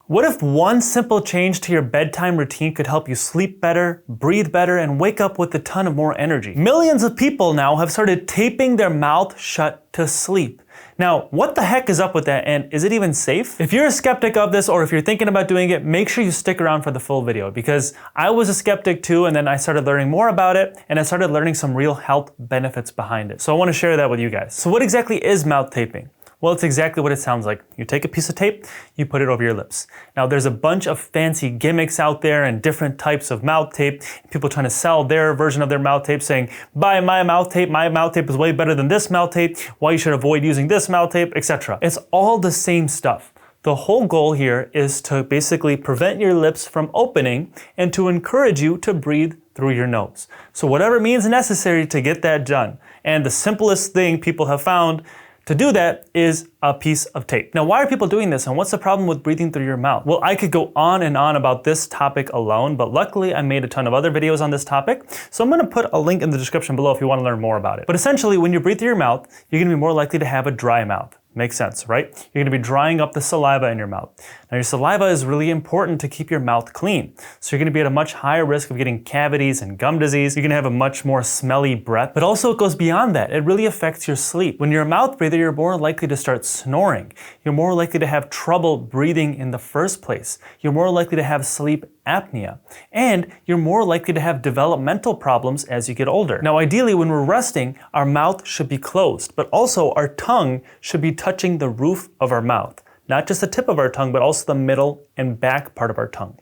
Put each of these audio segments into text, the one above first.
What if one simple change to your bedtime routine could help you sleep better, breathe better, and wake up with a ton of more energy? Millions of people now have started taping their mouth shut to sleep. Now, what the heck is up with that, and is it even safe? If you're a skeptic of this, or if you're thinking about doing it, make sure you stick around for the full video, because I was a skeptic too, and then I started learning more about it, and I started learning some real health benefits behind it. So I want to share that with you guys. So what exactly is mouth taping? Well, it's exactly what it sounds like. You take a piece of tape, you put it over your lips. Now, there's a bunch of fancy gimmicks out there and different types of mouth tape. People trying to sell their version of their mouth tape, saying, buy my mouth tape is way better than this mouth tape, why you should avoid using this mouth tape, etc. It's all the same stuff. The whole goal here is to basically prevent your lips from opening and to encourage you to breathe through your nose. So whatever means necessary to get that done. And the simplest thing people have found to do that is a piece of tape. Now, why are people doing this, and what's the problem with breathing through your mouth? Well, I could go on and on about this topic alone, but luckily I made a ton of other videos on this topic, so I'm gonna put a link in the description below if you wanna learn more about it. But essentially, when you breathe through your mouth, you're gonna be more likely to have a dry mouth. Makes sense, right? You're gonna be drying up the saliva in your mouth. Now, your saliva is really important to keep your mouth clean. So you're gonna be at a much higher risk of getting cavities and gum disease. You're gonna have a much more smelly breath, but also it goes beyond that. It really affects your sleep. When you're a mouth breather, you're more likely to start snoring. You're more likely to have trouble breathing in the first place. You're more likely to have sleep apnea, and you're more likely to have developmental problems as you get older. Now, ideally, when we're resting, our mouth should be closed, but also our tongue should be touching the roof of our mouth. Not just the tip of our tongue, but also the middle and back part of our tongue.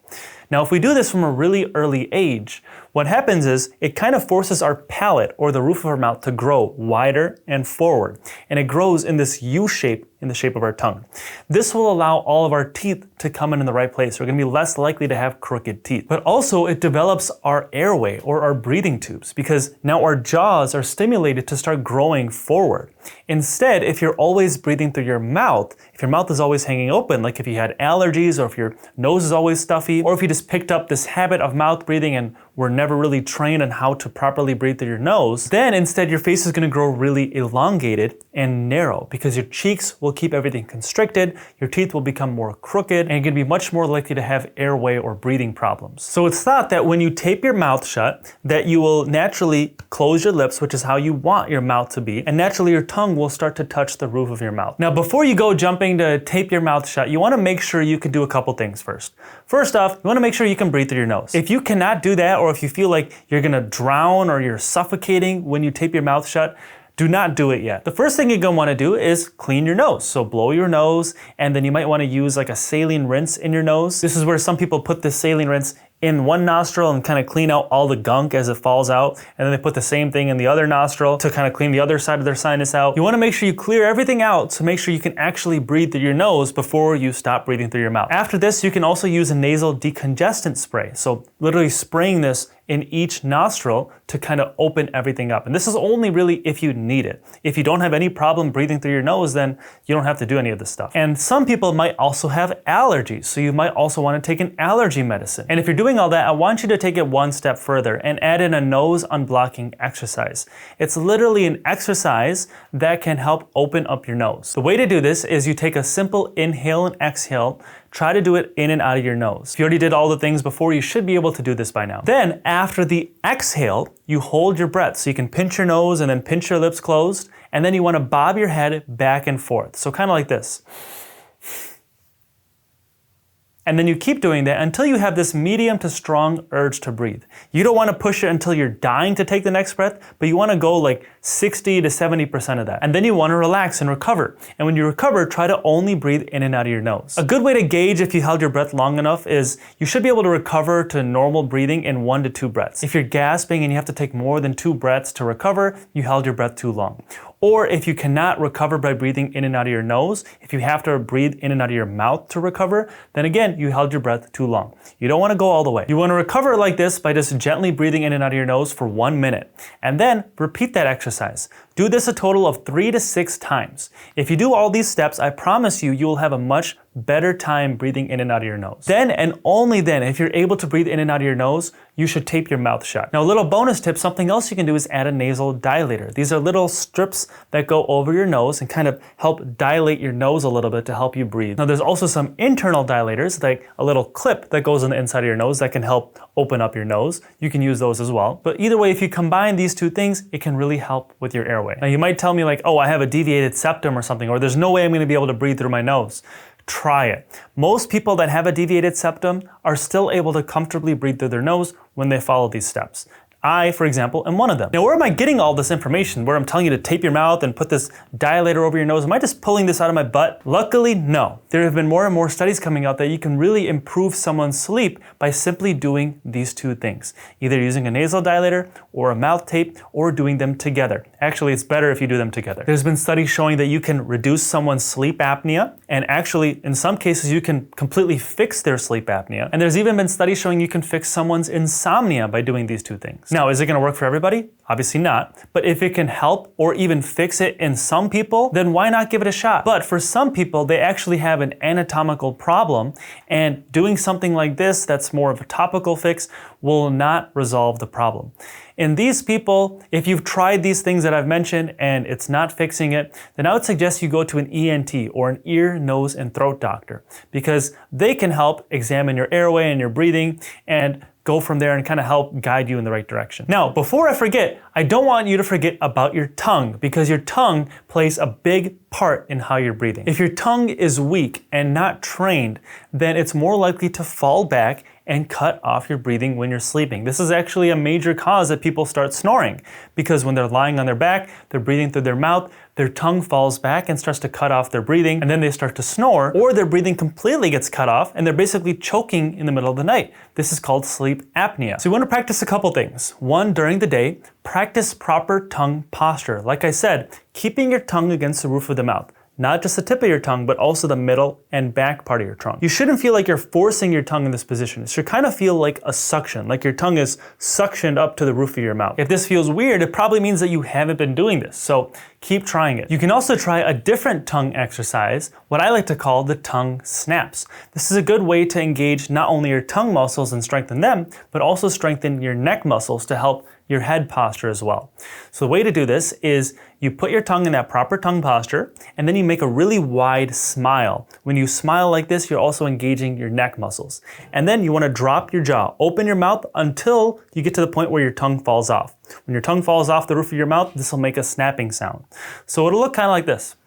Now, if we do this from a really early age, what happens is it kind of forces our palate, or the roof of our mouth, to grow wider and forward. And it grows in this U shape in the shape of our tongue. This will allow all of our teeth to come in the right place. We're gonna be less likely to have crooked teeth. But also it develops our airway, or our breathing tubes, because now our jaws are stimulated to start growing forward. Instead, if you're always breathing through your mouth, if your mouth is always hanging open, like if you had allergies, or if your nose is always stuffy, or if you just picked up this habit of mouth breathing and were never really trained on how to properly breathe through your nose, then instead your face is gonna grow really elongated and narrow, because your cheeks will keep everything constricted, your teeth will become more crooked, and you're gonna be much more likely to have airway or breathing problems. So it's thought that when you tape your mouth shut, that you will naturally close your lips, which is how you want your mouth to be, and naturally your tongue will start to touch the roof of your mouth. Now, before you go jumping to tape your mouth shut, you wanna make sure you can do a couple things first. First off, you wanna make sure you can breathe through your nose. If you cannot do that, or if you feel like you're gonna drown or you're suffocating when you tape your mouth shut, do not do it yet. The first thing you're gonna wanna do is clean your nose. So blow your nose, and then you might wanna use like a saline rinse in your nose. This is where some people put this saline rinse in one nostril and kind of clean out all the gunk as it falls out, and then they put the same thing in the other nostril to kind of clean the other side of their sinus out. You wanna make sure you clear everything out to make sure you can actually breathe through your nose before you stop breathing through your mouth. After this, you can also use a nasal decongestant spray. So literally spraying this in each nostril to kind of open everything up. And this is only really if you need it. If you don't have any problem breathing through your nose, then you don't have to do any of this stuff. And some people might also have allergies, so you might also want to take an allergy medicine. And if you're doing all that, I want you to take it one step further and add in a nose unblocking exercise. It's literally an exercise that can help open up your nose. The way to do this is you take a simple inhale and exhale. Try to do it in and out of your nose. If you already did all the things before, you should be able to do this by now. Then after the exhale, you hold your breath. So you can pinch your nose and then pinch your lips closed. And then you want to bob your head back and forth. So kind of like this. And then you keep doing that until you have this medium to strong urge to breathe. You don't want to push it until you're dying to take the next breath, but you want to go like 60 to 70% of that. And then you want to relax and recover. And when you recover, try to only breathe in and out of your nose. A good way to gauge if you held your breath long enough is you should be able to recover to normal breathing in 1 to 2 breaths. If you're gasping and you have to take more than 2 breaths to recover, you held your breath too long. Or if you cannot recover by breathing in and out of your nose, if you have to breathe in and out of your mouth to recover, then again, you held your breath too long. You don't want to go all the way. You want to recover like this by just gently breathing in and out of your nose for 1 minute. And then repeat that exercise. Do this a total of 3 to 6 times. If you do all these steps, I promise you, you will have a much better time breathing in and out of your nose. Then and only then, if you're able to breathe in and out of your nose, you should tape your mouth shut. Now, a little bonus tip, something else you can do is add a nasal dilator. These are little strips that go over your nose and kind of help dilate your nose a little bit to help you breathe. Now, there's also some internal dilators, like a little clip that goes on the inside of your nose that can help open up your nose. You can use those as well. But either way, if you combine these two things, it can really help with your airway. Now, you might tell me like, oh, I have a deviated septum or something, or there's no way I'm going to be able to breathe through my nose. Try it. Most people that have a deviated septum are still able to comfortably breathe through their nose when they follow these steps. I, for example, am one of them. Now, where am I getting all this information? Where I'm telling you to tape your mouth and put this dilator over your nose? Am I just pulling this out of my butt? Luckily, no. There have been more and more studies coming out that you can really improve someone's sleep by simply doing these two things. Either using a nasal dilator or a mouth tape or doing them together. Actually, it's better if you do them together. There's been studies showing that you can reduce someone's sleep apnea, and actually, in some cases, you can completely fix their sleep apnea. And there's even been studies showing you can fix someone's insomnia by doing these two things. Now, is it going to work for everybody? Obviously not. But if it can help or even fix it in some people, then why not give it a shot? But for some people, they actually have an anatomical problem, and doing something like this that's more of a topical fix will not resolve the problem. In these people, if you've tried these things that I've mentioned and it's not fixing it, then I would suggest you go to an ENT or an ear, nose, and throat doctor, because they can help examine your airway and your breathing and go from there and kind of help guide you in the right direction. Now, before I forget, I don't want you to forget about your tongue, because your tongue plays a big part in how you're breathing. If your tongue is weak and not trained, then it's more likely to fall back and cut off your breathing when you're sleeping. This is actually a major cause that people start snoring, because when they're lying on their back, they're breathing through their mouth, their tongue falls back and starts to cut off their breathing, and then they start to snore, or their breathing completely gets cut off and they're basically choking in the middle of the night. This is called sleep apnea. So you want to practice a couple things. One, during the day, practice proper tongue posture. Like I said, keeping your tongue against the roof of the mouth. Not just the tip of your tongue, but also the middle and back part of your tongue. You shouldn't feel like you're forcing your tongue in this position. It should kind of feel like a suction, like your tongue is suctioned up to the roof of your mouth. If this feels weird, it probably means that you haven't been doing this. So keep trying it. You can also try a different tongue exercise, what I like to call the tongue snaps. This is a good way to engage not only your tongue muscles and strengthen them, but also strengthen your neck muscles to help your head posture as well. So the way to do this is you put your tongue in that proper tongue posture, and then you make a really wide smile. When you smile like this, you're also engaging your neck muscles. And then you want to drop your jaw, open your mouth until you get to the point where your tongue falls off. When your tongue falls off the roof of your mouth, this will make a snapping sound. So it'll look kind of like this.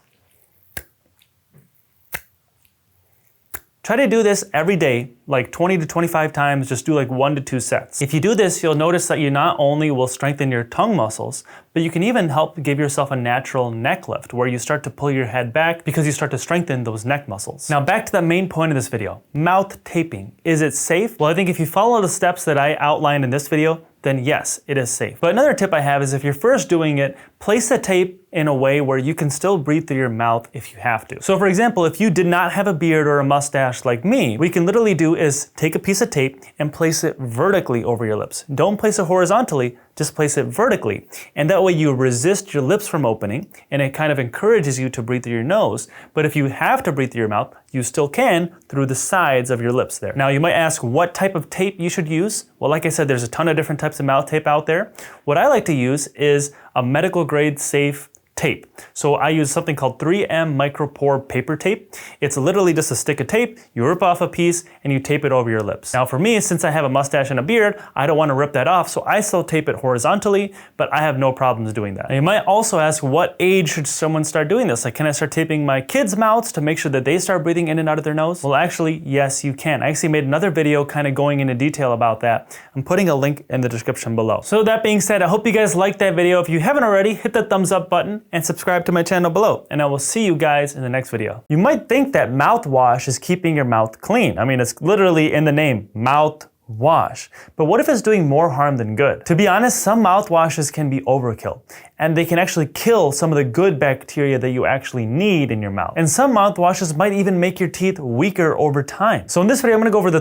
Try to do this every day, like 20 to 25 times, just do like 1 to 2 sets. If you do this, you'll notice that you not only will strengthen your tongue muscles, but you can even help give yourself a natural neck lift where you start to pull your head back because you start to strengthen those neck muscles. Now back to the main point of this video, mouth taping. Is it safe? Well, I think if you follow the steps that I outlined in this video, then yes, it is safe. But another tip I have is if you're first doing it, place the tape in a way where you can still breathe through your mouth if you have to. So for example, if you did not have a beard or a mustache like me, what you can literally do is take a piece of tape and place it vertically over your lips. Don't place it horizontally, just place it vertically. And that way you resist your lips from opening, and it kind of encourages you to breathe through your nose. But if you have to breathe through your mouth, you still can through the sides of your lips there. Now you might ask what type of tape you should use. Well, like I said, there's a ton of different types of mouth tape out there. What I like to use is a medical grade safe tape. So I use something called 3M micropore paper tape. It's literally just a stick of tape, you rip off a piece and you tape it over your lips. Now for me, since I have a mustache and a beard, I don't want to rip that off, so I still tape it horizontally, but I have no problems doing that. Now you might also ask, what age should someone start doing this? Like, can I start taping my kids' mouths to make sure that they start breathing in and out of their nose? Well, actually, yes, you can. I actually made another video kind of going into detail about that. I'm putting a link in the description below. So that being said, I hope you guys liked that video. If you haven't already, hit the thumbs up button and subscribe to my channel below, and I will see you guys in the next video. You might think that mouthwash is keeping your mouth clean. I mean, it's literally in the name, mouthwash. But what if it's doing more harm than good? To be honest, some mouthwashes can be overkill, and they can actually kill some of the good bacteria that you actually need in your mouth. And some mouthwashes might even make your teeth weaker over time. So in this video, I'm gonna go over the